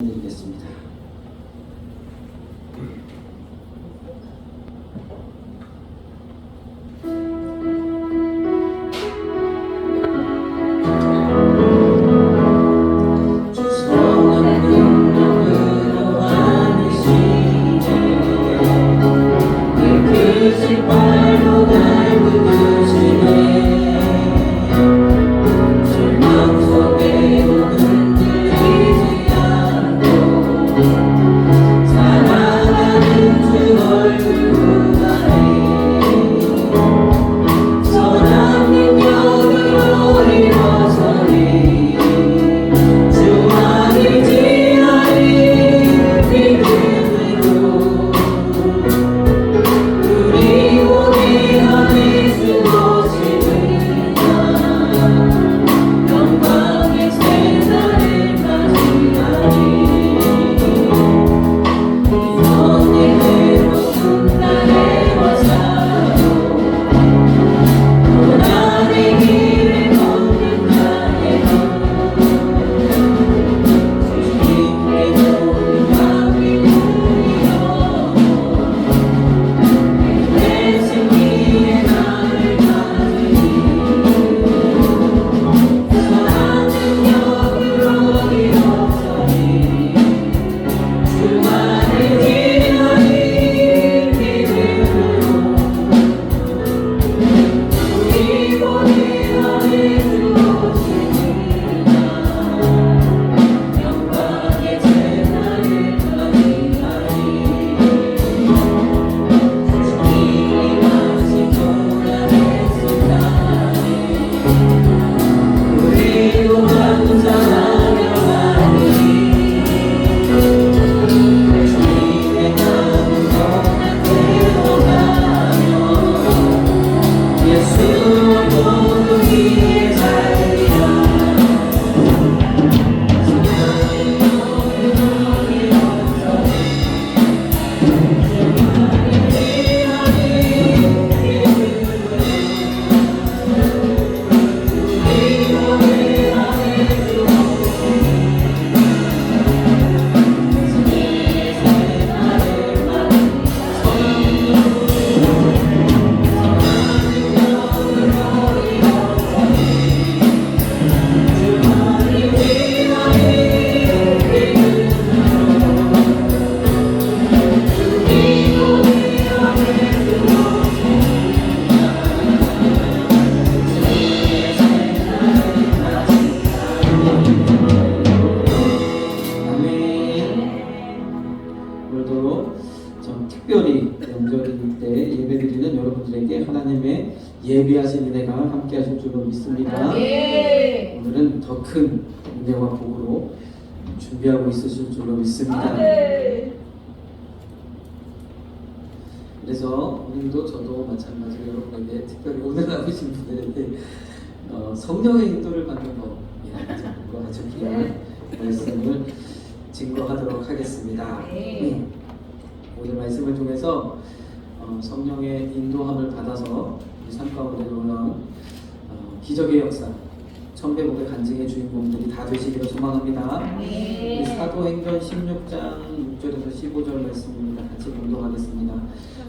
드리겠습니다. 특별히 명절일 때 예배드리는 여러분들에게 하나님의 예비하신 은혜가 함께 하실 줄로 믿습니다. 오늘은 더 큰 은혜와 복으로 준비하고 있으실 줄로 믿습니다. 그래서 오늘도 저도 마찬가지로 여러분에게 특별히 오늘 나오신 분들에게 성령의 인도를 받는 법과 아주 귀한 말씀을 증거하도록 하겠습니다. 오늘 말씀을 통해서 성령의 인도함을 받아서 우리 삶 가운데 놀라운 기적의 역사, 천배복의 간증의 주인공들이 다 되시기를 소망합니다. 우리 사도행전 16장 6절에서 15절 말씀입니다. 같이 공독하겠습니다.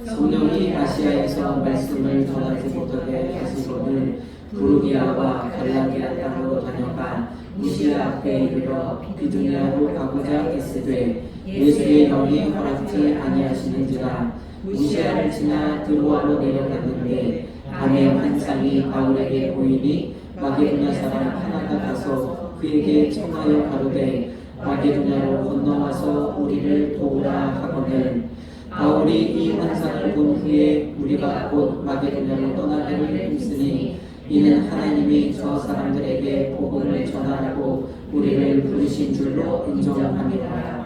성령이 아시아에서 말씀을 전하지 못하게 하시거늘 부르기아와 갈라디아 땅으로 다녀가 무시아 앞에 이르러 비두니아로 가고자 애쓰되 예수의 영이 허락지 아니하시는지라. 무시아를 지나 드로아로 내려갔는데 밤에 환상이 바울에게 보이니 마게도냐 사람 하나가 가서 그에게 청하여 가로되 마게도냐로 건너와서 우리를 도우라 하거늘 바울이 이 환상을 본 후에 우리가 곧 마게도냐로 떠나기를 힘쓰니 이는 하나님이 저 사람들에게 복음을 전하라고 우리를 부르신 줄로 인정합니다.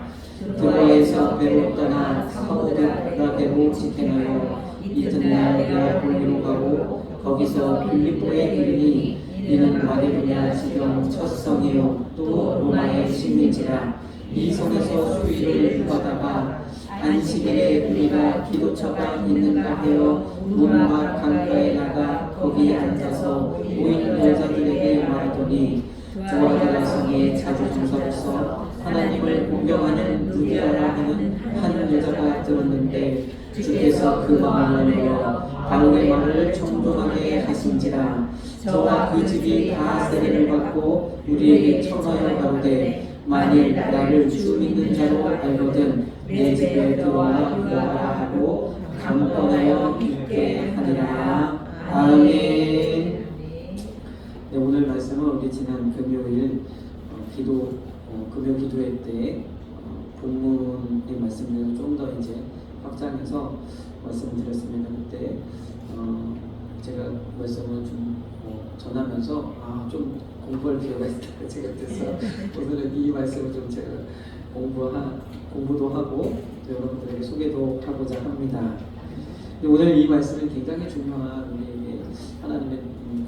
드로아에서 배로 떠나 사모드라게로 직행하여 이튿날 네아폴리로 가고 거기서 빌립보에 이르니 이는 마게도냐 지경 첫 성이요 또 로마의 식민지라. 이 성에서 수위를 유하다가 안식일에 우리가 기도처가 있는가 하여 문과 강가에 나가 거기 앉아서 모인 여자들에게 말하더니 두아드라 성에 자주 조서로서 하나님을 공경하는 루디아라 하는 한 여자가 들었는데 주께서 그 마음을 열어 바울의 말을 청종하게 하신지라. 저와 그 집이 다 세례를 받고 우리에게 청하여 가로되 만일 나를 주 믿는 자로 알거든 내 집에 들어와 유하라 하고 강권하여 있게 하리라. 아멘. 네, 오늘 말씀은 우리 지난 금요일 금요 기도회 때 본문의 말씀을 좀 더 이제 확장해서 말씀을 드렸습니다. 그때 제가 말씀을 좀 전하면서 좀 공부할 필요가 있다고 제가 그래서 오늘은 이 말씀을 좀 제가 공부도 하고 여러분들에게 소개도 하고자 합니다. 오늘 이 말씀은 굉장히 중요한 우리에게 하나님의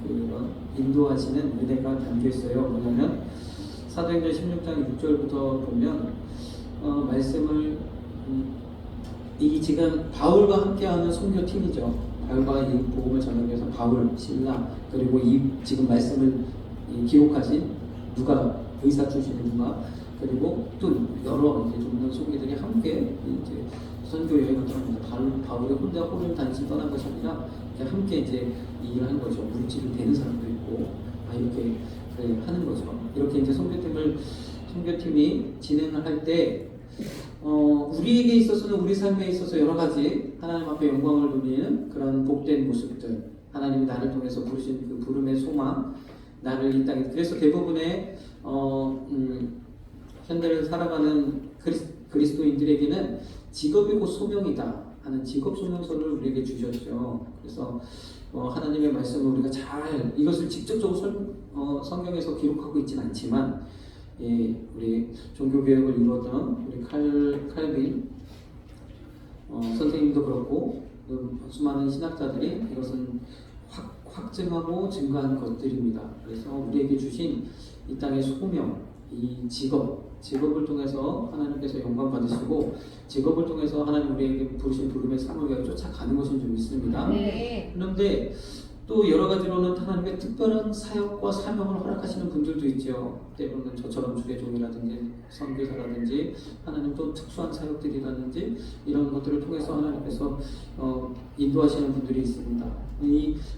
그런 인도하시는 은혜가 담겨 있어요. 뭐냐면 사도행전 16장 6절부터 보면 말씀을 이 지금 바울과 함께하는 선교팀이죠. 바울과 이 복음을 전하기 위해서 바울, 실라 그리고 이 지금 말씀을 기록하신 누가 의사 출신의 누가 그리고 또 여러 이제 좀 소개들이 함께 이제 선교 여행을 떠납니다. 바울이 혼자 홀을 단지 떠난 것이 아니라 함께 이제 일을 한 거죠. 물질이 되는 사람도 있고 이렇게 하는 거죠. 이렇게 이제 선교팀이 진행을 할 때 우리에게 있어서는 우리 삶에 있어서 여러 가지 하나님 앞에 영광을 돌리는 그런 복된 모습들, 하나님이 나를 통해서 부르신 그 부름의 소망, 나를 이 땅에 그래서 대부분의 현대를 살아가는 그리스도인들에게는 직업이 곧 소명이다 하는 직업 소명서를 우리에게 주셨죠. 그래서 하나님의 말씀을 우리가 잘 이것을 직접적으로 성경에서 기록하고 있지는 않지만 우리 종교개혁을 이루었던 우리 칼빈 선생님도 그렇고 수많은 신학자들이 이것은 확증하고 증거한 것들입니다. 그래서 우리에게 주신 이 땅의 소명, 이 직업을 통해서 하나님께서 영광 받으시고 직업을 통해서 하나님 우리에게 부르신 부름의 삶을 쫓아가는 것인 줄 믿습니다. 네. 그런데 또 여러 가지로는 하나님의 특별한 사역과 사명을 허락하시는 분들도 있죠. 때로는 저처럼 주의 종이라든지 선교사라든지 하나님 또 특수한 사역들이라든지 이런 것들을 통해서 하나님께서 인도하시는 분들이 있습니다.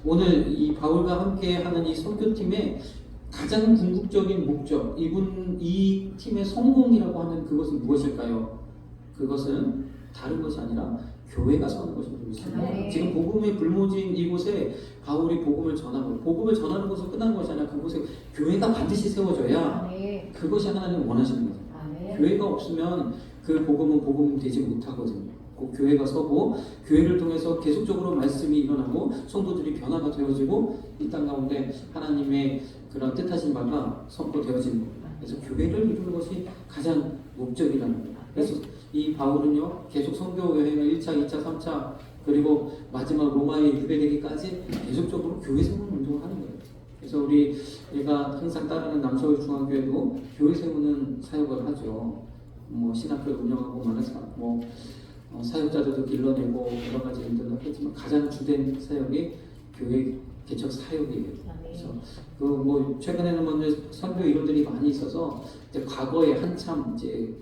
오늘 이 바울과 함께하는 이 선교팀의 가장 궁극적인 목적, 이 팀의 성공이라고 하는 그것은 무엇일까요? 그것은 다른 것이 아니라 교회가 서는 것인 줄 믿습니다. 네. 지금 복음의 불모진 이곳에 바울이 복음을 전하는 것은 끝난 것이 아니라 그곳에 교회가 반드시 세워져야 네. 그것이 하나님 원하시는 거예요. 네. 교회가 없으면 그 복음은 복음이 되지 못하거든요. 꼭 교회가 서고 교회를 통해서 계속적으로 말씀이 일어나고 성도들이 변화가 되어지고 이 땅 가운데 하나님의 그런 뜻하신 바가 선포되어지는 겁니다. 그래서 교회를 이루는 것이 가장 목적이라는 겁니다. 그래서 이 바울은요 계속 선교 여행을 1차, 2차, 3차 그리고 마지막 로마에 유배되기까지 계속적으로 교회 세우는 운동을 하는 거예요. 그래서 우리가 항상 따르는 남서울 중앙교회도 교회 세우는 사역을 하죠. 신학교를 운영하고 많은 사역자들도 길러내고 여러 가지 일들을 하겠지만 가장 주된 사역이 교회 개척 사역이에요. 그래서 최근에는 먼저 선교 이론들이 많이 있어서 이제 과거에 한참 이제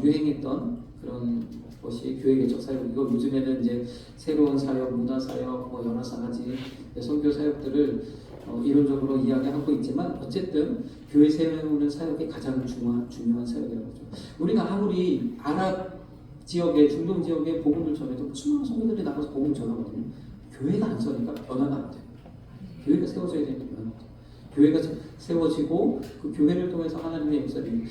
유행했던 그런 것이 교회 개척 사역이고 요즘에는 이제 새로운 사역, 문화 사역, 여러 가지 선교 사역들을 이론적으로 이야기하고 있지만 어쨌든 교회 세우는 사역이 가장 중요한 사역이라고 하죠. 우리가 아무리 아랍 지역에 중동 지역에 복음을 전해도 수많은 성도들이 나가서 복음을 전하거든요. 교회가 안 서니까 변화가 안 돼요. 교회가 세워져야 되니까 변화가 안 돼요. 교회가 세워지고 그 교회를 통해서 하나님의 역사를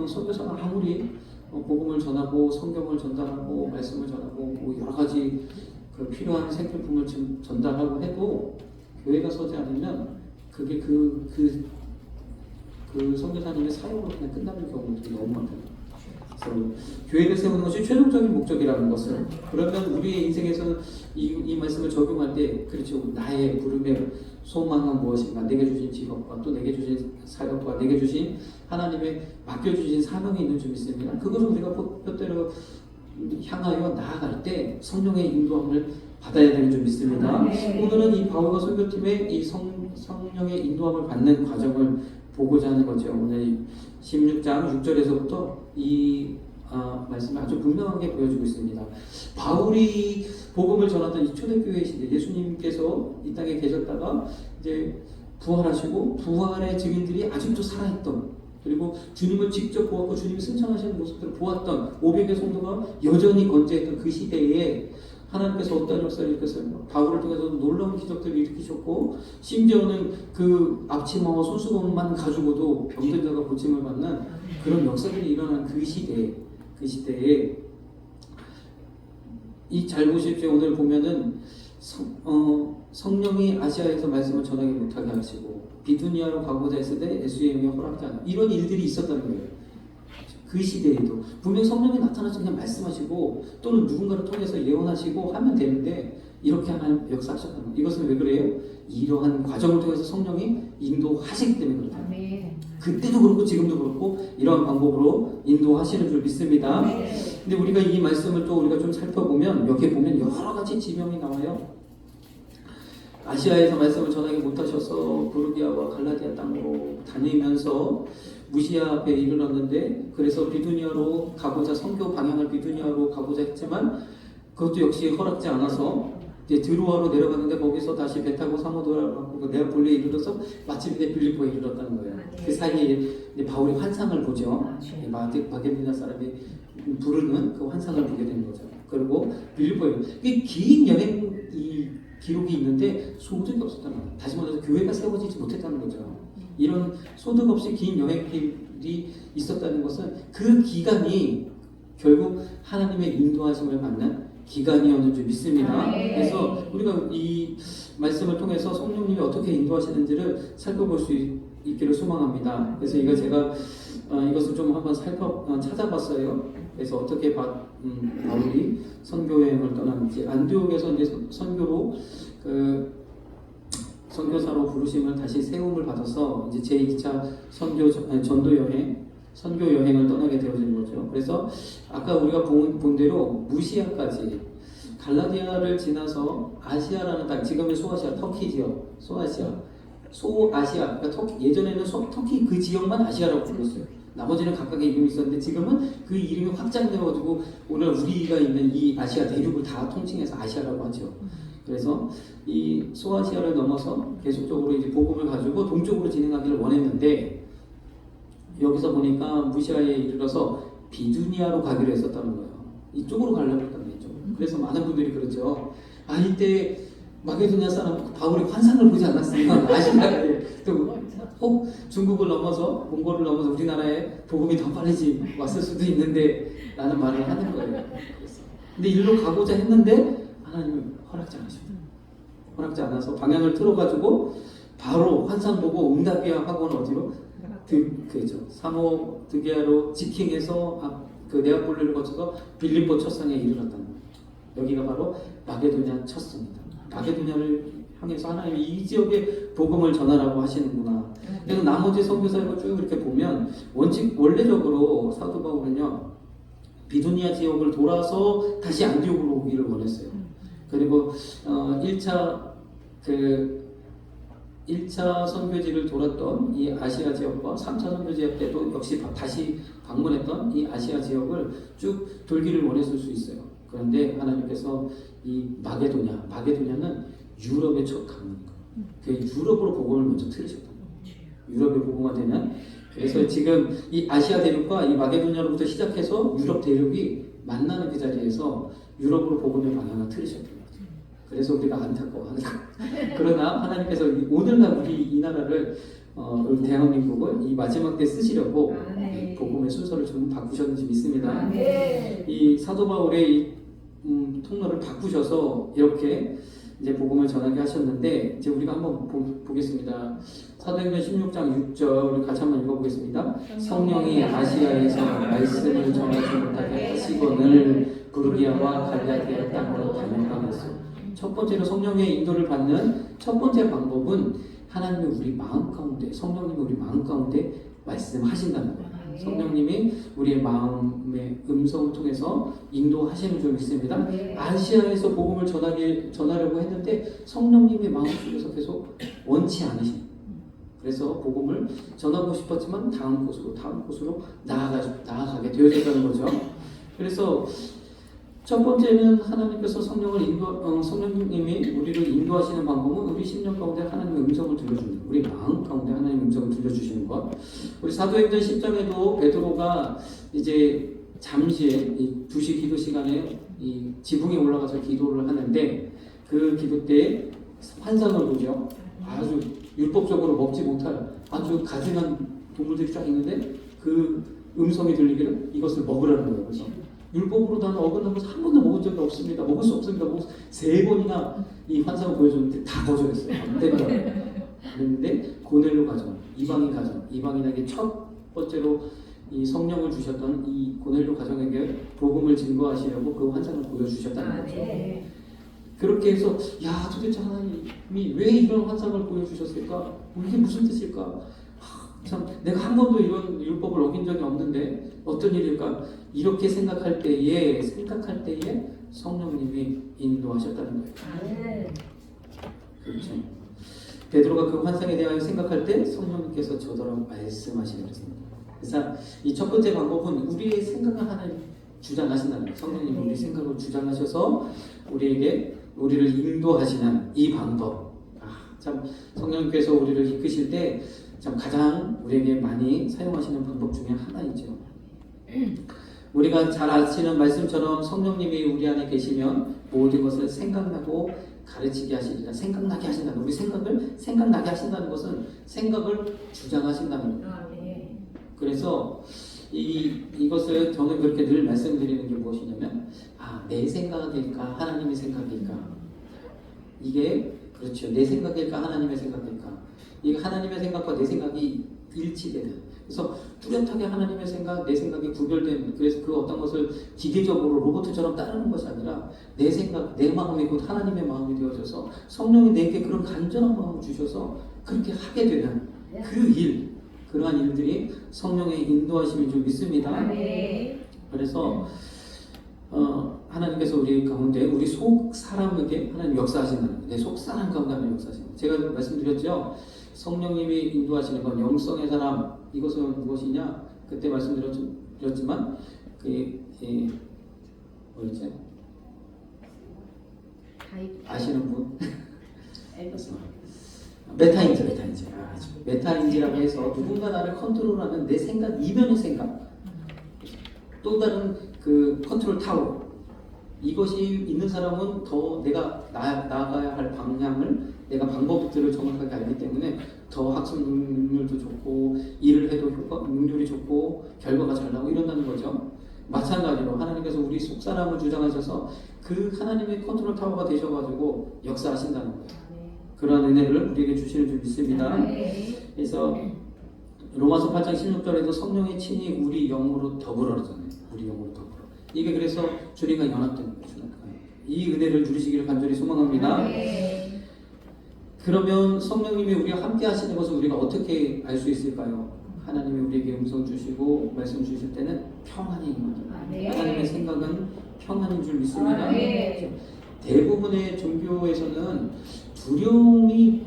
선교사가 아무리 복음을 전하고 성경을 전달하고 말씀을 전하고 여러 가지 그 필요한 생필품을 전달하고 해도 교회가 서지 않으면 그게 그 선교사님의 사역으로 그냥 끝나는 경우들이 너무 많아요. 그래서 교회를 세우는 것이 최종적인 목적이라는 것을 그러면 우리의 인생에서는 이 말씀을 적용할 때 그렇죠. 나의 부름의 소망은 무엇인가, 내게 주신 직업과 또 내게 주신 사역과 내게 주신 하나님의 맡겨주신 사명이 있는 줄 믿습니다. 그것을 우리가 뜻대로 향하여 나아갈 때 성령의 인도함을 받아야 되는 줄 믿습니다. 오늘은 이 바울과 선교팀의 이 성령의 인도함을 받는 과정을 보고자 하는 거죠. 오늘 16장 6절에서부터 이 말씀을 아주 분명하게 보여주고 있습니다. 바울이 복음을 전하던 이 초대교회 시대, 예수님께서 이 땅에 계셨다가 이제 부활하시고 부활의 증인들이 아직도 살아있던, 그리고 주님을 직접 보았고 주님이 승천하시는 모습들을 보았던 500의 성도가 여전히 건재했던 그 시대에 하나님께서 어떤 역사를 일으켰어요. 바울을 통해서 놀라운 기적들을 일으키셨고, 심지어는 그 앞치마와 손수건만 가지고도 병든 자가 고침을 받는 그런 역사들이 일어난 그 시대에 이 잘 보십시오. 오늘 보면은 성령이 아시아에서 말씀을 전하지 못하게 하시고 비두니아로 가고자 했을 때 SUM이 허락하지 않아, 이런 일들이 있었다는 거예요. 그 시대에도 분명 성령이 나타나서 그냥 말씀하시고 또는 누군가를 통해서 예언하시고 하면 되는데 이렇게 하나님 역사하셨다는 거예요. 이것은 왜 그래요? 이러한 과정을 통해서 성령이 인도하시기 때문에 그렇다. 그때도 그렇고 지금도 그렇고 이러한 방법으로 인도하시는 줄 믿습니다. 근데 우리가 이 말씀을 또 우리가 좀 살펴보면 여기에 보면 여러 가지 지명이 나와요. 아시아에서 말씀을 전하기 못하셔서 부르기아와 갈라디아 땅으로 다니면서 무시아 앞에 이르렀는데, 그래서 비두니아로 가고자, 선교 방향을 비두니아로 가고자 했지만 그것도 역시 허락지 않아서 이제 드로아로 내려갔는데 거기서 다시 배 타고 사모도라고 네아폴리에 이르러서 마침 이제 빌립보에 이르렀다는 거예요. 그 사이에 이제 바울이 환상을 보죠. 마게도냐 사람이 부르는 그 환상을 보게 된 거죠. 그리고 빌립보에 긴 여행 기록이 있는데 소득이 없었다는 거예요. 다시 말해서 교회가 세워지지 못했다는 거죠. 이런 소득 없이 긴 여행길이 있었다는 것은 그 기간이 결국 하나님의 인도하심을 받는 기간이었는 줄 믿습니다. 그래서 우리가 이 말씀을 통해서 성령님이 어떻게 인도하시는지를 살펴볼 수 있기를 소망합니다. 그래서 제가 이것을 좀 한번 찾아봤어요. 그래서 어떻게 바울이 선교 여행을 떠났는지, 안디옥에서 이제 선교로 선교사로 부르심을 다시 세움을 받아서 이제 제2차 선교 여행을 떠나게 되어진 거죠. 그래서 아까 우리가 본 대로 무시아까지 갈라디아를 지나서 아시아라는 땅, 지금은 소아시아, 터키 지역, 소아시아, 그러니까 예전에는 터키 그 지역만 아시아라고 불렀어요. 나머지는 각각의 이름이 있었는데 지금은 그 이름이 확장되어가지고 오늘 우리가 있는 이 아시아 대륙을 다 통칭해서 아시아라고 하죠. 그래서 이 소아시아를 넘어서 계속적으로 이제 복음을 가지고 동쪽으로 진행하기를 원했는데, 여기서 보니까 무시아에 이르러서 비두니아로 가기로 했었다는 거예요. 이쪽으로 가려고 했다는 거죠. 그래서 많은 분들이 그러죠. 이때 마게도냐 사람 바울이 환상을 보지 않았으면 아시아에 혹 중국을 넘어서 몽골을 넘어서 우리나라에 복음이 더 빨리 왔을 수도 있는데 라는 말을 하는 거예요. 근데 일로 가고자 했는데 하나님은 허락지 않으십니다. 허락지 않아서 방향을 틀어가지고 바로 환상 보고 응답이야 하고는 어디로? 사모드게아로 직행해서 그 네아폴리를 거쳐서 빌립보 첫성에 이르렀다는 거예요. 여기가 바로 마게도냐 첫성입니다. 마게도냐를 향해서 하나님이 이 지역에 복음을 전하라고 하시는구나. 그래서 나머지 선교사를 쭉 이렇게 보면 원래적으로 사도 바울은요 비두니아 지역을 돌아서 다시 안디옥으로 오기를 원했어요. 그리고 1차 선교지를 돌았던 이 아시아 지역과 3차 선교지 때도 역시 다시 방문했던 이 아시아 지역을 쭉 돌기를 원했을 수 있어요. 그런데 하나님께서 이 마게도냐는 유럽의 첫 강문이고, 그 유럽으로 복음을 먼저 틀으셨던 거예요. 유럽의 복음화 되면, 그래서 지금 이 아시아 대륙과 이 마게도냐로부터 시작해서 유럽 대륙이 만나는 그 자리에서 유럽으로 복음의 방향을 틀으셨던 거죠. 그래서 우리가 안타까워하는 그러나 하나님께서 오늘날 우리 이 나라를 대한민국을 이 마지막 때 쓰시려고 복음의 순서를 좀 바꾸셨는지 믿습니다. 이 사도 바울의 이 통로를 바꾸셔서 이렇게 이제 복음을 전하게 하셨는데, 이제 우리가 한번 보겠습니다. 사도행전 16장 6절 우리 같이 한번 읽어보겠습니다. 성령이 아시아에서 말씀을 전하지 못하게 하시거늘 부르기아와 갈라디아 땅으로 다녀가면서, 첫 번째로 성령의 인도를 받는 첫 번째 방법은 하나님이 우리 마음 가운데, 성령님이 우리 마음 가운데 말씀하신다는 거예요. 성령님이 우리의 마음의 음성을 통해서 인도하시는 줄 믿습니다. 아시아에서 복음을 전하려고 했는데 성령님의 마음속에서 계속 원치 않으신, 그래서 복음을 전하고 싶었지만 다음 곳으로 나아가게 되어졌다는 거죠. 그래서 첫 번째는 하나님께서 성령님이 우리를 인도하시는 방법은 우리 심령 가운데 하나님의 음성을 들려주는, 우리 마음 가운데 하나님의 음성을 들려주시는 것. 우리 사도행전 10장에도 베드로가 이제 잠시에 이 2시 기도 시간에 이 지붕에 올라가서 기도를 하는데 그 기도 때 환상을 보죠. 아주 율법적으로 먹지 못할 아주 가증한 동물들이 쫙 있는데 그 음성이 들리기를 이것을 먹으라는 거예요. 그래서 율법으로 나는 어긋난 것을 한 번도 먹은 적이 없습니다. 먹을 수 없습니다. 3번이나 이 환상을 보여줬는데 다 거절했어요. 안 된다. 그랬는데 고넬료 가정, 이방인에게 첫 번째로 이 성령을 주셨던 이 고넬료 가정에게 복음을 증거하시려고 그 환상을 보여주셨다는 거죠. 그렇게 해서 야 도대체 하나님이 왜 이런 환상을 보여주셨을까? 이게 무슨 뜻일까? 참 내가 한 번도 이런 율법을 어긴 적이 없는데 어떤 일일까? 이렇게 생각할 때에 성령님이 인도하셨다는 거예요. 그렇죠. 베드로가 그 환상에 대하여 생각할 때 성령님께서 저더러 말씀하시는 것입니다. 그래서 이 첫 번째 방법은 우리의 생각을 하나님 주장하신다는 거예요. 성령님이 우리 생각을 주장하셔서 우리를 인도하시는 이 방법. 참 성령님께서 우리를 이끄실 때 참 가장 우리에게 많이 사용하시는 방법 중에 하나이죠. 우리가 잘 아시는 말씀처럼 성령님이 우리 안에 계시면 모든 것을 생각나고 가르치게 하시리라. 생각나게 하신다는, 우리 생각을 생각나게 하신다는 것은 생각을 주장하신다는 거예요. 그래서 이것을 저는 그렇게 늘 말씀드리는 게 무엇이냐면 내 생각일까 하나님의 생각일까, 이게 그렇죠. 내 생각일까 하나님의 생각일까, 이게 하나님의 생각과 내 생각이 일치되는, 그래서 뚜렷하게 하나님의 생각, 내 생각이 구별되는, 그래서 그 어떤 것을 기계적으로 로봇처럼 따르는 것이 아니라 내 생각, 내 마음이 곧 하나님의 마음이 되어져서 성령이 내게 그런 간절한 마음을 주셔서 그렇게 하게 되는 그러한 일들이 성령의 인도하심인 줄 믿습니다. 그래서 하나님께서 우리 가운데 우리 속 사람에게 하나님 역사하신다는 거예요. 내 속 사람 가운데 하나님 역사하시는 거예요. 제가 성령님이 인도하시는 건 영성의 사람, 이것은 무엇이냐? 그때 말씀드렸지만 뭐였지? 아시는 분? 메타인지라고 해서 누군가 나를 컨트롤하는 내 생각 이면의 생각, 또 다른 그 컨트롤 타워, 이것이 있는 사람은 더 내가 나아가야 할 방향을, 내가 방법들을 정확하게 알기 때문에 더 학습 능률도 좋고 일을 해도 능률이 좋고 결과가 잘 나오고 이런다는 거죠. 마찬가지로 하나님께서 우리 속 사람을 주장하셔서 그 하나님의 컨트롤 타워가 되셔가지고 역사하신다는 거예요. 그러한 은혜를 우리에게 주시는 줄 믿습니다. 그래서 로마서 8장 16절에도 성령의 친히 우리 영으로 더불어라잖아요. 우리 영으로 더불어. 이게 그래서 주님과 연합된 거죠. 이 은혜를 누리시기를 간절히 소망합니다. 그러면 성령님이 우리와 함께 하시는 것을 우리가 어떻게 알 수 있을까요? 하나님이 우리에게 음성 주시고 말씀 주실 때는 평안이 임합니다. 하나님의 생각은 평안인 줄 믿습니다. 대부분의 종교에서는 두려움이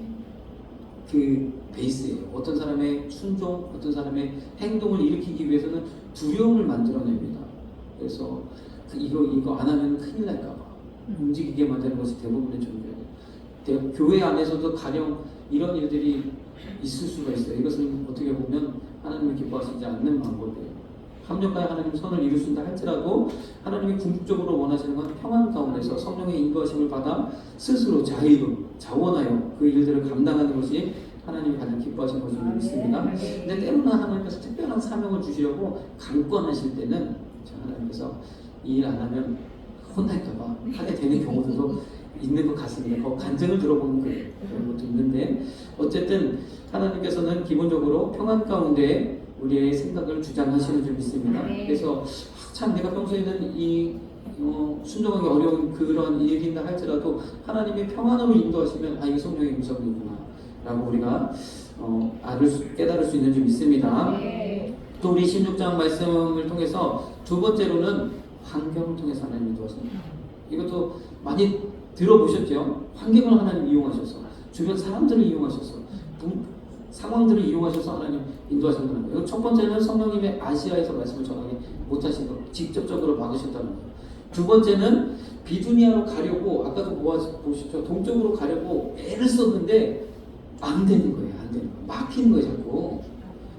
그 베이스예요. 어떤 사람의 순종, 어떤 사람의 행동을 일으키기 위해서는 두려움을 만들어냅니다. 그래서 이거 안 하면 큰일 날까봐 움직이게 만드는 것이 대부분의 종교예요. 교회 안에서도 가령 이런 일들이 있을 수가 있어요. 이것은 어떻게 보면 하나님을 기뻐하시지 않는 방법이에요. 합력하여 하나님 선을 이루신다 할지라도 하나님이 궁극적으로 원하시는 건 평안 가운데서 성령의 인도하심을 받아 스스로 자원하여 그 일들을 감당하는 것이 하나님이 가장 기뻐하시는 것을 믿습니다. 근데 때로는 하나님께서 특별한 사명을 주시려고 강권하실 때는 하나님께서 이 일 안 하면 혼날까봐 하게 되는 경우들도 있는 것 같습니다. 간증을 들어보는 그런 것도 있는데, 어쨌든 하나님께서는 기본적으로 평안 가운데 우리의 생각을 주장하시는 줄 믿습니다. 그래서 참 내가 평소에는 순종하기 어려운 그런 일이다 할지라도 하나님의 평안으로 인도하시면 이게 성령의 음성이구나 라고 우리가 깨달을 수 있는 줄 믿습니다. 또 우리 16장 말씀을 통해서 두 번째로는 환경을 통해서 하나님 인도하십니다. 이것도 많이 들어보셨죠? 환경을 하나님 이용하셔서, 주변 사람들을 이용하셔서, 상황들을 이용하셔서 하나님 인도하신다는 거예요. 첫 번째는 성령님의 아시아에서 말씀을 전하게 못하신 것, 직접적으로 막으셨다는 거예요. 두 번째는 비두니아로 가려고, 아까도 보시죠, 동쪽으로 가려고 애를 썼는데 안 되는 거예요. 안 되는 거예요. 막히는 거예요, 자꾸.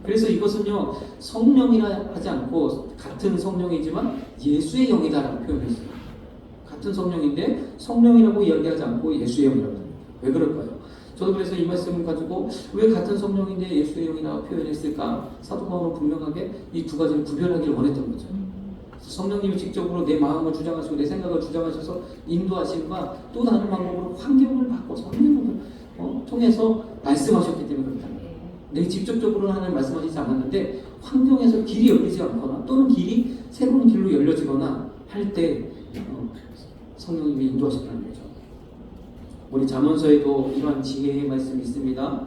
그래서 이것은요, 성령이라 하지 않고 같은 성령이지만 예수의 영이다라고 표현했어요. 같은 성령인데 성령이라고 이야기하지 않고 예수의 영이라고 합니다. 왜 그럴까요? 저도 그래서 이 말씀을 가지고 왜 같은 성령인데 예수의 영이라고 표현했을까? 사도 바울은 분명하게 이 두 가지를 구별하기를 원했던 거죠. 성령님이 직접으로 내 마음을 주장하시고 내 생각을 주장하셔서 인도하심과 또 다른 방법으로 환경을 바꿔서 환경을 통해서 말씀하셨기 때문에 그렇다. 내 직접적으로는 하나님 말씀하시지 않았는데 환경에서 길이 열리지 않거나 또는 길이 새로운 길로 열려지거나 할 때 성령님이 인도하셨다는 거죠. 우리 잠언서에도 이러한 지혜의 말씀이 있습니다.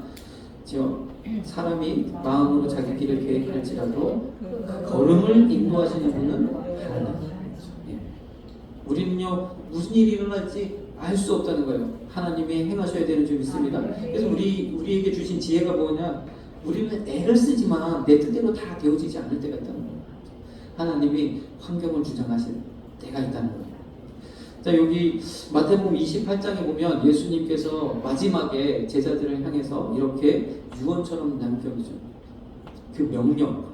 사람이 마음으로 자기 길을 계획할지라도 그 걸음을 인도하시는 분은 하나님. 우리는요, 무슨 일이 일어날지 알 수 없다는 거예요. 하나님이 행하셔야 되는 줄 믿습니다. 그래서 우리에게 주신 지혜가 뭐냐? 우리는 애를 쓰지만 내 뜻대로 다 되어지지 않을 때가 있다는 거예요. 하나님이 환경을 주장하실 때가 있다는 거예요. 자, 여기 마태복음 28장에 보면 예수님께서 마지막에 제자들을 향해서 이렇게 유언처럼 남겨주죠. 그 명령,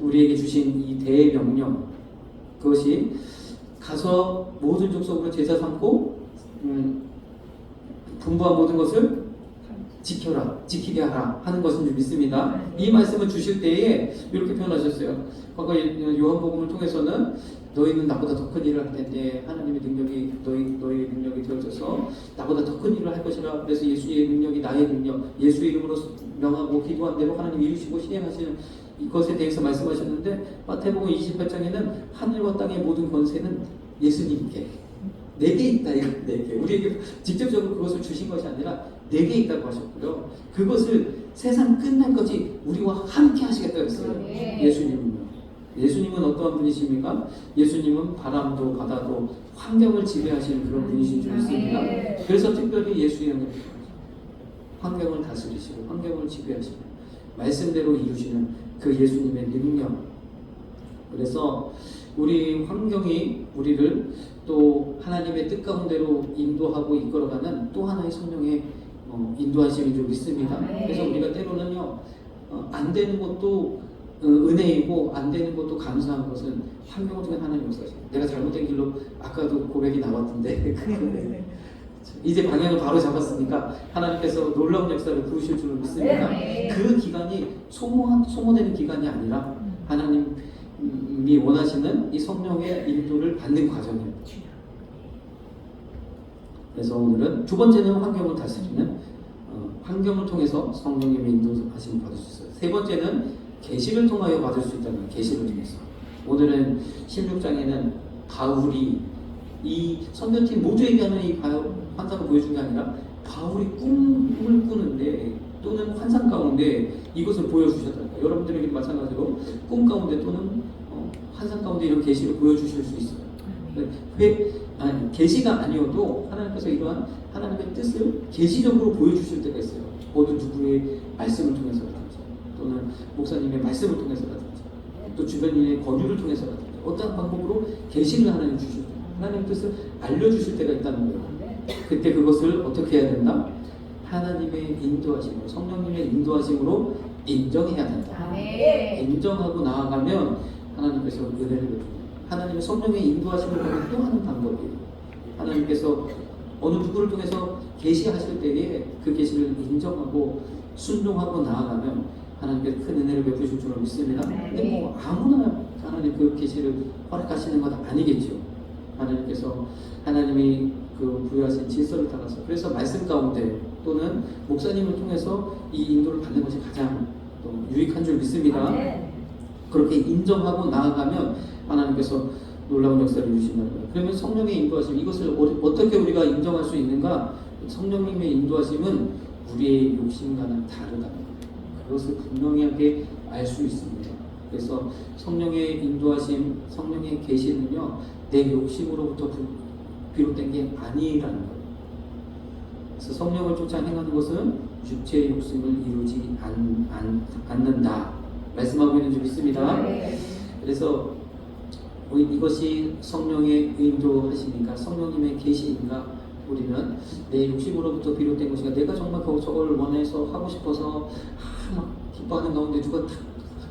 우리에게 주신 이 대명령, 그것이 가서 모든 족속으로 제자 삼고 분부한 모든 것을 지켜라, 지키게 하라 하는 것인 줄 믿습니다. 이 말씀을 주실 때에 이렇게 표현하셨어요. 과거 요한복음을 통해서는 너희는 나보다 더 큰 일을 할 텐데 하나님의 능력이 너희의 능력이 되어져서 나보다 더 큰 일을 할 것이라. 그래서 예수의 능력이 나의 능력, 예수의 이름으로 명하고 기도한 대로 하나님 이루시고 실행하시는 이것에 대해서 말씀하셨는데 마태복음 28장에는 하늘과 땅의 모든 권세는 예수님께 내게 있다. 내게 우리에게 직접적으로 그것을 주신 것이 아니라 내게 있다고 하셨고요. 그것을 세상 끝날까지 우리와 함께 하시겠다고 했어요. 예수님은 어떠한 분이십니까? 예수님은 바람도 바다도 환경을 지배하시는 그런 분이신 줄 믿습니다. 그래서 특별히 예수의 영을 환경을 다스리시고 환경을 지배하시고 말씀대로 이루시는 그 예수님의 능력. 그래서 우리 환경이 우리를 또 하나님의 뜻 가운데로 인도하고 이끌어가는 또 하나의 성령의 인도하심인 줄 믿습니다. 그래서 우리가 때로는요, 안 되는 것도 은혜이고 안 되는 것도 감사한 것은 환경을 통해 하나님 역사죠. 내가 잘못된 길로 아까도 고백이 나왔던데 이제 방향을 바로 잡았으니까 하나님께서 놀라운 역사를 부으실 줄 믿습니다. 그 기간이 소모되는 기간이 아니라 하나님이 원하시는 이 성령의 인도를 받는 과정이에요. 그래서 오늘은 두 번째는 환경을 다스리는 환경을 통해서 성령님의 인도하심을 받을 수 있어요. 세 번째는 계시를 통하여 받을 수 있다는 계시를 통해서. 오늘은 16장에는 바울이 이 선교팀 모두에게 하는 이 환상을 보여준 게 아니라 바울이 꿈을 꾸는데 또는 환상 가운데 이것을 보여주셨다는 거예요. 여러분들에게 마찬가지로 꿈 가운데 또는 환상 가운데 이런 계시를 보여주실 수 있어요. 계시가 아니어도 하나님께서 이러한 하나님의 뜻을 계시적으로 보여주실 때가 있어요. 어느 누구의 말씀을 통해서라든지 또는 목사님의 말씀을 통해서라든지 또 주변인의 권유를 통해서라든지 어떤 방법으로 계시를 하나님 주실 때 하나님의 뜻을 알려주실 때가 있다는 거예요. 그때 그것을 어떻게 해야 된다? 하나님의 인도하심으로, 성령님의 인도하심으로 인정해야 된다. 인정하고 나아가면 하나님께서 은혜를 베푸는 하나님의 성령의 인도하심을 받는 또 하는 방법이에요. 하나님께서 어느 누구를 통해서 계시하실 때에 그 계시를 인정하고 순종하고 나아가면 하나님께서 큰 은혜를 베푸실 줄 믿습니다. 근데 아무나 하나님 그 계시를 허락하시는 건 아니겠죠. 하나님께서 하나님이 그 부여하신 질서를 따라서 그래서 말씀 가운데 또는 목사님을 통해서 이 인도를 받는 것이 가장 또 유익한 줄 믿습니다. 그렇게 인정하고 나아가면 하나님께서 놀라운 역사를 이루신다는 거예요. 그러면 성령의 인도하심, 이것을 어떻게 우리가 인정할 수 있는가? 성령님의 인도하심은 우리의 욕심과는 다르다는 거예요. 그것을 분명하게 알 수 있습니다. 그래서 성령의 인도하심, 성령의 계시는요, 내 욕심으로부터 비롯된 게 아니라는 거예요. 그래서 성령을 쫓아 행하는 것은 육체의 욕심을 이루지 않는다 말씀하고 있는 줄 믿습니다. 그래서 이것이 성령의 인도하시니까 성령님의 계시니까 우리는 내 욕심으로부터 비롯된 것이가 내가 정말 저걸 원해서 하고 싶어서 막 기뻐하는 가운데 누가 탁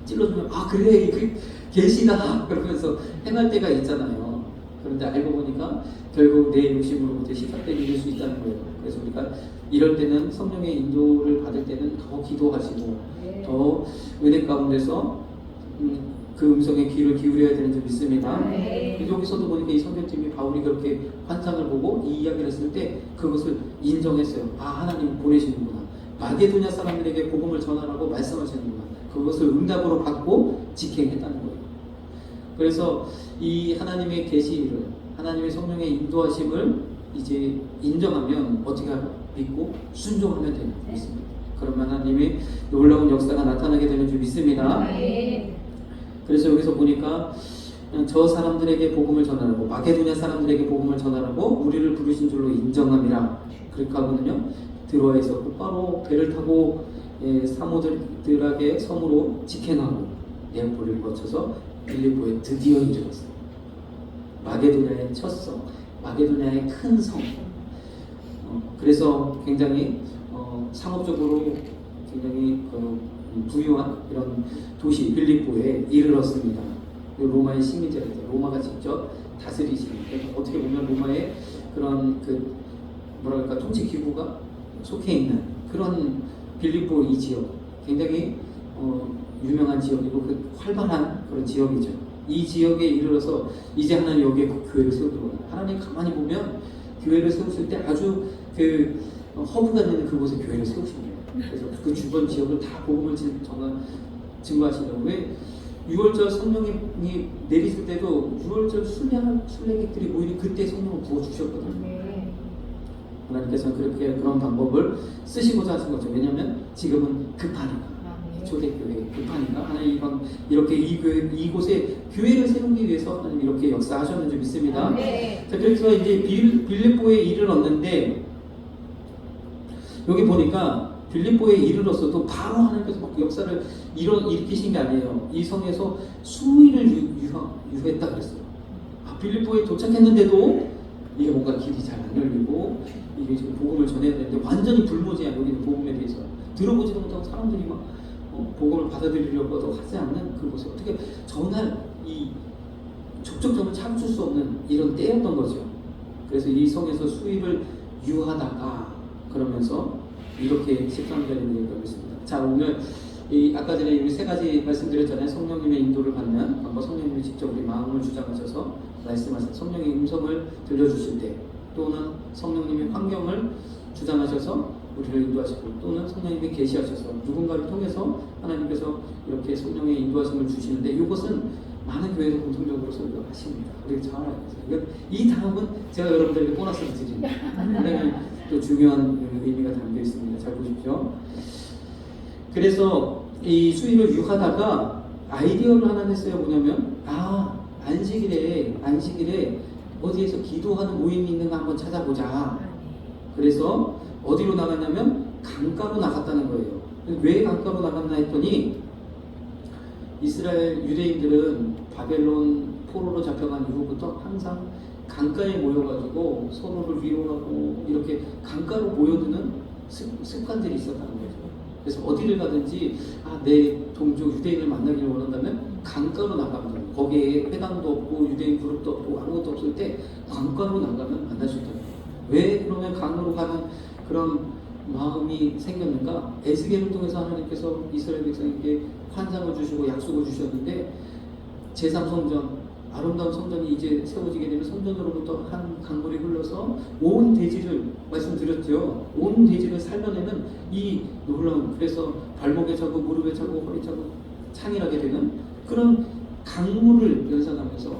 찔러주면 그래 그 계시다 그러면서 행할 때가 있잖아요. 그런데 알고 보니까 결국 내 욕심으로부터 시작되게 될 수 있다는 거예요. 그래서 우리가 이럴 때는 성령의 인도를 받을 때는 더 기도하시고 더 은혜 가운데서 그 음성에 귀를 기울여야 되는 줄 믿습니다. 여기서도 보니까 이 선교팀이 바울이 그렇게 환상을 보고 이 이야기를 했을 때 그것을 인정했어요. 하나님 보내시는구나. 마게도냐 사람들에게 복음을 전하라고 말씀하시는구나. 그것을 응답으로 받고 직행했다는 거예요. 그래서 이 하나님의 계시를, 하나님의 성령의 인도하심을 이제 인정하면 어떻게 하고 믿고 순종하면 되는 줄 믿습니다. 그러면 하나님의 놀라운 역사가 나타나게 되는 줄 믿습니다. 그래서 여기서 보니까 저 사람들에게 복음을 전하라고, 마게도냐 사람들에게 복음을 전하라고 우리를 부르신 줄로 인정함이라 그렇게 하거든요. 드로아에서 곧바로 배를 타고 사모들에게 섬으로 직행하고 네아폴리를 거쳐서 빌립보에 드디어 이르렀어요. 마게도냐의 첫 성, 마게도냐의 큰 성. 그래서 굉장히 상업적으로 굉장히 부유한 이런 도시 빌립보에 이르렀습니다. 로마의 식민지였죠. 로마가 직접 다스리시는. 그러니까 어떻게 보면 로마의 그런 뭐랄까 통치 기구가 속해 있는 그런 빌립보 이 지역, 굉장히 유명한 지역이고 활발한 그런 지역이죠. 이 지역에 이르러서 이제 하나님 여기에 교회를 세우더라고요. 하나님 가만히 보면 교회를 세우실 때 아주 허브가 되는 그곳에 교회를 세우신 거예요. 그래서 그 주변 지역을 다 복음을 증거하시려고. 왜 6월절 성령이 내리실 때도 6월절 순례객들이 모이는 그때 성령을 부어주셨거든요. 하나님께서는 그렇게 그런 방법을 쓰시고자 하신 거죠. 왜냐하면 지금은 급하니까. 초대교회 급하니까 하나님 이렇게 이곳에 교회를 세우기 위해서 하나님 이렇게 역사하셨는지 믿습니다. 자, 그래서 이제 빌립보에 이르렀는데 여기 보니까 빌립보에 이르렀어도 바로 하나님께서 막 역사를 일으키신 게 아니에요. 이 성에서 수일을 유했다 그랬어요. 빌립보에 도착했는데도 이게 뭔가 길이 잘 안 열리고 이게 지금 복음을 전해야 되는데 완전히 불모지야. 여기는 복음에 대해서 들어보지도 못하고 사람들이 막 복음을 받아들이려고도 하지 않는 그곳에 어떻게 전할 이 족적점을 참을 수 없는 이런 때였던 거죠. 그래서 이 성에서 수일을 유하다가 그러면서 이렇게 13절에 얘기하고 있습니다. 자, 오늘 아까 전에 이 세 가지 말씀드렸잖아요. 성령님의 인도를 받는 방법, 성령님이 직접 우리 마음을 주장하셔서 말씀하신 성령의 음성을 들려주실 때, 또는 성령님의 환경을 주장하셔서 우리를 인도하시고, 또는 성령님이 계시하셔서 누군가를 통해서 하나님께서 이렇게 성령의 인도하심을 주시는데, 이것은 많은 교회에서 공통적으로 설교하십니다. 우리가 잘 알고 있어요. 이 다음은 제가 여러분들에게 보너스를 드립니다. 굉장히 또 중요한 의미가 담겨 있습니다. 잘 보십시오. 그래서 이 수일을 유하다가 아이디어를 하나 냈어요. 뭐냐면 안식일에 어디에서 기도하는 모임이 있는가 한번 찾아보자. 그래서 어디로 나갔냐면 강가로 나갔다는 거예요. 왜 강가로 나갔나 했더니 이스라엘 유대인들은 바벨론 포로로 잡혀간 이후부터 항상 강가에 모여가지고 서로를 위로하고 이렇게 강가로 모여드는 습관들이 있었다는 거죠. 그래서 어디를 가든지 내 동족 유대인을 만나기를 원한다면 강가로 나가면, 거기에 회당도 없고 유대인 그룹도 없고 아무것도 없을 때 강가로 나가면 만날 수 있다는 거예요. 왜 그러면 강으로 가는 그런 마음이 생겼는가? 에스겔을 통해서 하나님께서 이스라엘 백성에게 환상을 주시고 약속을 주셨는데, 제3성전, 아름다운 성전이 이제 세워지게 되면 성전으로부터 한 강물이 흘러서 온 대지를, 말씀드렸죠, 온 대지를 살려내는 이 놀라운, 그래서 발목에 차고 무릎에 차고 허리 차고 창이라게 되는 그런 강물을 연상하면서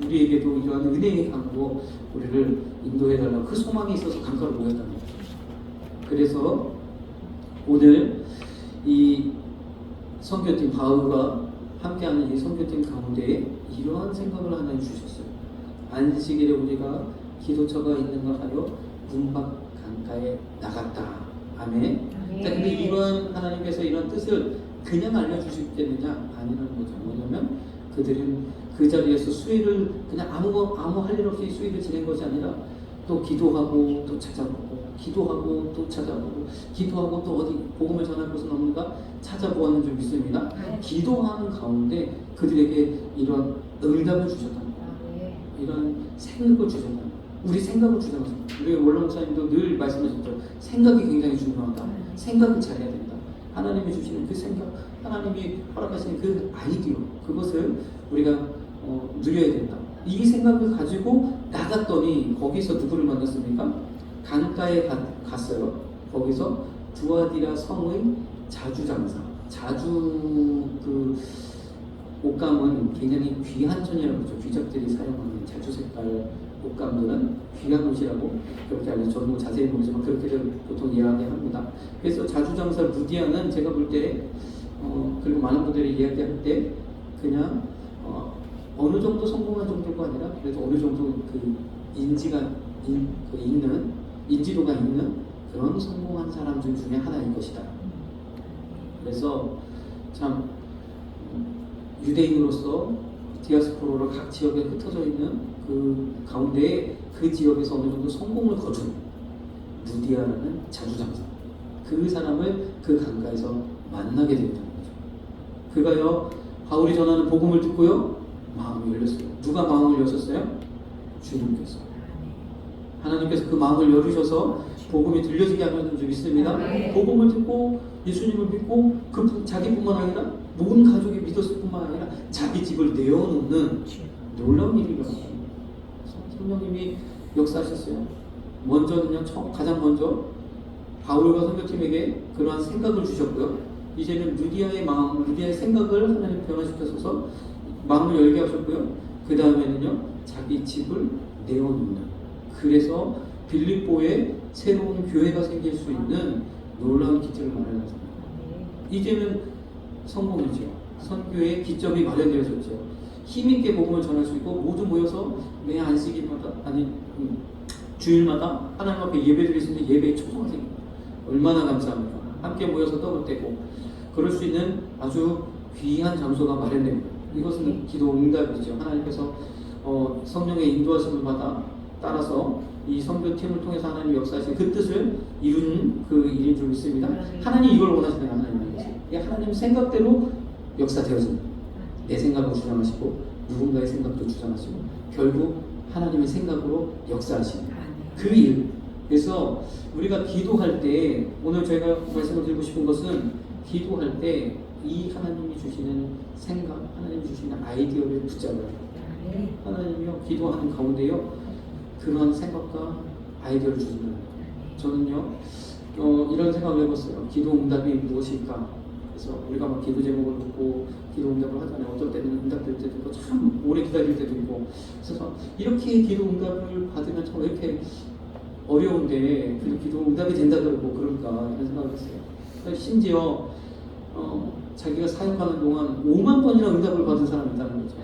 우리에게도 이러한 은혜의 강으로 우리를 인도해달라고 그 소망이 있어서 강가로 모였다는 거죠. 그래서 오늘 이 선교팀 바울과 함께하는 이 선교팀 가운데 이러한 생각을 하나 주셨어요. 안식일에 우리가 기도처가 있는가 하여 문밖 강가에 나갔다. 아멘. 근데 이런 하나님께서 이런 뜻을 그냥 알려주시겠느냐? 아니라는 거죠. 뭐냐면 그들은 그 자리에서 수위를 그냥 아무 할 일 없이 수위를 지낸 것이 아니라 또 기도하고 또 찾아보고 기도하고 또 찾아보고 기도하고 또 어디 복음을 전할 곳은 없는가 찾아보았는 줄 믿습니다. 기도하는 가운데 그들에게 이런 응답을 주셨다. 이런 생각을 주셨다. 우리 생각을 주장하셨다. 우리 원로 목사님도 늘 말씀하셨죠. 생각이 굉장히 중요하다. 생각을 잘해야 된다. 하나님이 주시는 그 생각, 하나님이 허락하시는 그 아이디어, 그것을 우리가 누려야 된다. 이 생각을 가지고 나갔더니 거기서 누구를 만났습니까? 강가에 갔어요. 거기서 두아디라 성의 자주장사. 자주 그 옷감은 굉장히 귀한 천이라고 그러죠. 귀족들이 사용하는 자주 색깔 옷감들은 귀한 옷이라고 그렇게 알려져. 저는 뭐 자세히 모르지만 그렇게들 보통 이야기합니다. 그래서 자주장사 루디아는 제가 볼 때 그리고 많은 분들이 이야기할 때 그냥 어느 정도 성공한 정도가 아니라 그래도 어느 정도 그 인지도가 있는 그런 성공한 사람 중에 하나인 것이다. 그래서 참 유대인으로서 디아스포라로 각 지역에 흩어져 있는 그 가운데 그 지역에서 어느 정도 성공을 거둔 루디아라는 자주장사, 그 사람을 그 강가에서 만나게 되었다는 거죠. 그가요 바울이 전하는 복음을 듣고요 마음이 열렸어요. 누가 마음을 여셨어요? 주님께서. 하나님께서 그 마음을 열으셔서 복음이 들려지게 하는 줄 믿습니다. 복음을 듣고 예수님을 믿고 자기뿐만 아니라 모든 가족이 믿었을 뿐만 아니라 자기 집을 내어놓는 놀라운 일이 일어났습니다. 성령님이 역사하셨어요. 가장 먼저 바울과 선교팀에게 그러한 생각을 주셨고요. 이제는 루디아의 마음, 루디아의 생각을 하나님 변화시켜서 마음을 열게 하셨고요. 그 다음에는요 자기 집을 내어놓는, 그래서 빌립보에 새로운 교회가 생길 수 있는 놀라운 기적을 마련했습니다. 이제는 성공이죠. 선교의 기점이 마련되어졌죠. 힘있게 복음을 전할 수 있고 모두 모여서 매 안식일마다 주일마다 하나님 앞에 예배드릴 수 있는 예배의 초소가 생깁니다. 얼마나 감사합니까? 함께 모여서 떡을 떼고 그럴 수 있는 아주 귀한 장소가 마련됩니다. 이것은 기도 응답이죠. 하나님께서 성령의 인도하심을 받아 따라서 이 선교팀을 통해서 하나님 역사하신 그 뜻을 이룬 그 일인 줄 믿습니다. 하나님 이걸 원하시는 하나님이에요. 하나님 생각대로 역사되어집니다. 내 생각을 주장하시고 누군가의 생각도 주장하시고 결국 하나님의 생각으로 역사하시는 그 일. 그래서 우리가 기도할 때 오늘 제가 말씀을 드리고 싶은 것은 기도할 때 이 하나님이 주시는 생각, 하나님이 주시는 아이디어를 붙잡아요. 하나님이요 기도하는 가운데요 그런 생각과 아이디어를 주시는 저는요 이런 생각을 해봤어요. 기도 응답이 무엇일까? 그래서 우리가 막 기도 제목을 듣고 기도 응답을 하잖아요. 어떨 때는 응답될 때도 있고 참 오래 기다릴 때도 있고. 그래서 이렇게 기도 응답을 받으면 참 왜 이렇게 어려운데 그래도 기도 응답이 된다 그러고 그럴까 이런 생각을 했어요. 그러니까 심지어 자기가 사역하는 동안 5만 번이나 응답을 받은 사람이 있다는 거죠.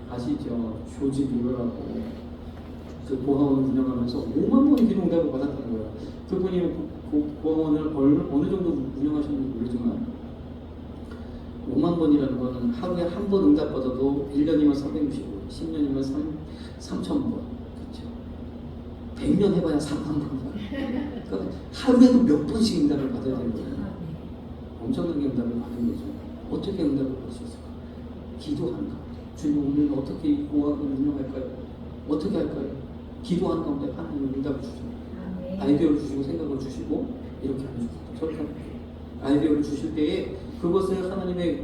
아시죠? 조지 뮤러라고 그 고아원을 운영하면서 5만 번의 기도 응답을 받았다는 거예요. 그분이 고아원을 어느 정도 운영하셨는지 모르지만 5만 번이라는 거는 하루에 한 번 응답받아도 1년이면 365, 10년이면 3,000번, 그렇죠? 100년 해봐야 3만 번. 그러니까 하루에도 몇 번씩 응답을 받아야 되는 거예요. 엄청나게 응답을 받은 거죠. 어떻게 응답을 받을 수 있을까? 기도하는 가운데. 주님 오늘 어떻게 이 고아원을 운영할까요? 어떻게 할까요? 기도하는 가운데 하나님은 응답을 주십니다. 아이디어를 주시고 생각을 주시고 이렇게 하는 아이디어를 주실 때에 그것을 하나님의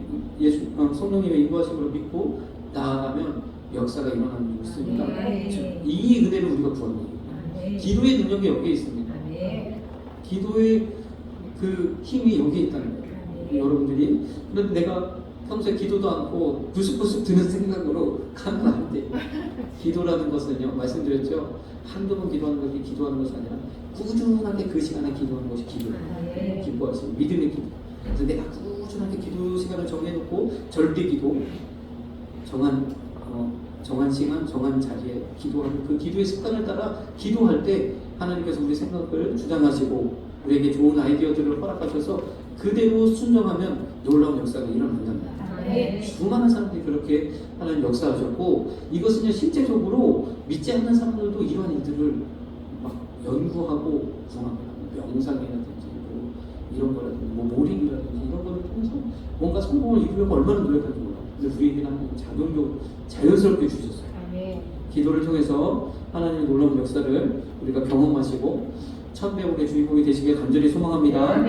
성령님의 인도하심으로 믿고 나아가면 역사가 일어나는 줄 믿습니다. 이 은혜를 우리가 구하는 거예요. 기도의 능력이 여기에 있습니다. 기도의 그 힘이 여기에 있다는 거예요. 여러분들이. 그런데 내가 평소에 기도도 않고 부스부스 드는 생각으로 가는 거 아닌데 기도라는 것은요 말씀드렸죠. 한두 번 기도하는 것이 기도하는 것이 아니라 꾸준하게 그 시간에 기도하는 것이 기도예요. 기뻐하시고 믿음의 기도. 그래서 내가 꾸준하게 기도 시간을 정해놓고 절대기도 정한 시간, 정한 자리에 기도하는 그 기도의 습관을 따라 기도할 때 하나님께서 우리 생각을 주장하시고 우리에게 좋은 아이디어들을 허락하셔서 그대로 순종하면 놀라운 역사가 일어난답니다. 수많은 사람들이 그렇게 하나님 역사하셨고, 이것은요 실제적으로 믿지 않는 사람들도 이러한 일들을 막 연구하고 구성합니다. 명상이라든지 뭐 이런 거라든지 뭐 몰입이라든지 이런 거를 통해서 뭔가 성공을 이루려고 얼마나 노력하는지 몰라요. 근데 우리에게는 하나님 작용적으로 자연스럽게 주셨어요. 기도를 통해서 하나님의 놀라운 역사를 우리가 경험하시고 천배국의 주인공이 되시길 간절히 소망합니다.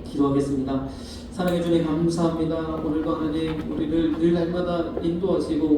기도하겠습니다. 사랑해 주님 감사합니다. 오늘도 하나님 우리를 늘 날마다 인도하시고